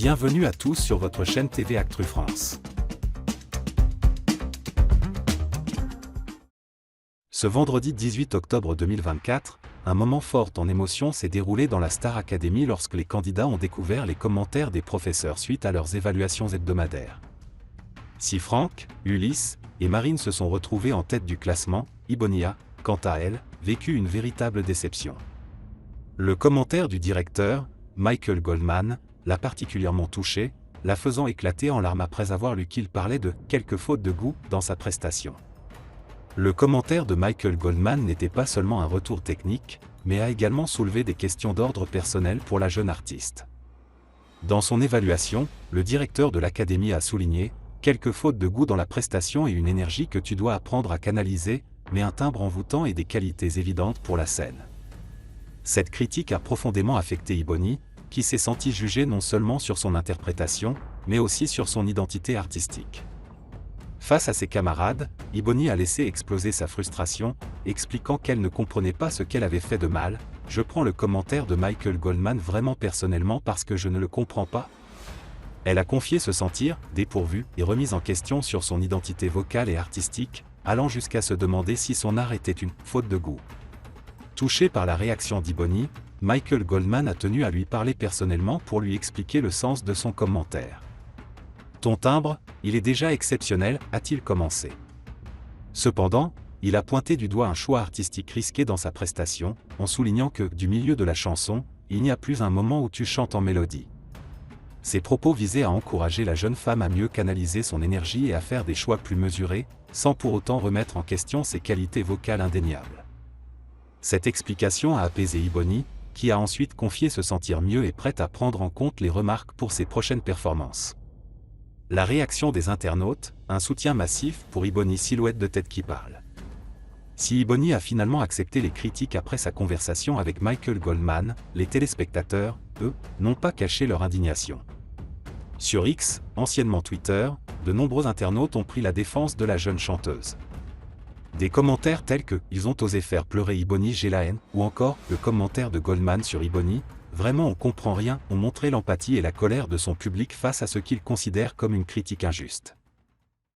Bienvenue à tous sur votre chaîne TV Actu France. Ce vendredi 18 octobre 2024, un moment fort en émotion s'est déroulé dans la Star Academy lorsque les candidats ont découvert les commentaires des professeurs suite à leurs évaluations hebdomadaires. Si Franck, Ulysse et Marine se sont retrouvés en tête du classement, Ebony a, quant à elle, vécu une véritable déception. Le commentaire du directeur, Michael Goldman, l'a particulièrement touché, la faisant éclater en larmes après avoir lu qu'il parlait de « quelques fautes de goût » dans sa prestation. Le commentaire de Michael Goldman n'était pas seulement un retour technique, mais a également soulevé des questions d'ordre personnel pour la jeune artiste. Dans son évaluation, le directeur de l'Académie a souligné « quelques fautes de goût dans la prestation et une énergie que tu dois apprendre à canaliser, mais un timbre envoûtant et des qualités évidentes pour la scène ». Cette critique a profondément affecté Ebony, qui s'est sentie jugée non seulement sur son interprétation, mais aussi sur son identité artistique. Face à ses camarades, Ebony a laissé exploser sa frustration, expliquant qu'elle ne comprenait pas ce qu'elle avait fait de mal. « Je prends le commentaire de Michael Goldman vraiment personnellement parce que je ne le comprends pas ». Elle a confié se sentir dépourvue et remise en question sur son identité vocale et artistique, allant jusqu'à se demander si son art était une « faute de goût ». Touché par la réaction d'Ebony, Michael Goldman a tenu à lui parler personnellement pour lui expliquer le sens de son commentaire. « Ton timbre, il est déjà exceptionnel », a-t-il commencé. Cependant, il a pointé du doigt un choix artistique risqué dans sa prestation, en soulignant que, du milieu de la chanson, il n'y a plus un moment où tu chantes en mélodie. Ses propos visaient à encourager la jeune femme à mieux canaliser son énergie et à faire des choix plus mesurés, sans pour autant remettre en question ses qualités vocales indéniables. Cette explication a apaisé Ebony, qui a ensuite confié se sentir mieux et prête à prendre en compte les remarques pour ses prochaines performances. La réaction des internautes, un soutien massif pour Ebony, silhouette de tête qui parle. Si Ebony a finalement accepté les critiques après sa conversation avec Michael Goldman, les téléspectateurs, eux, n'ont pas caché leur indignation. Sur X, anciennement Twitter, de nombreux internautes ont pris la défense de la jeune chanteuse. Des commentaires tels que « Ils ont osé faire pleurer Ebony, j'ai la haine » ou encore le commentaire de Goldman sur Ebony « Vraiment on comprend rien » ont montré l'empathie et la colère de son public face à ce qu'ils considèrent comme une critique injuste.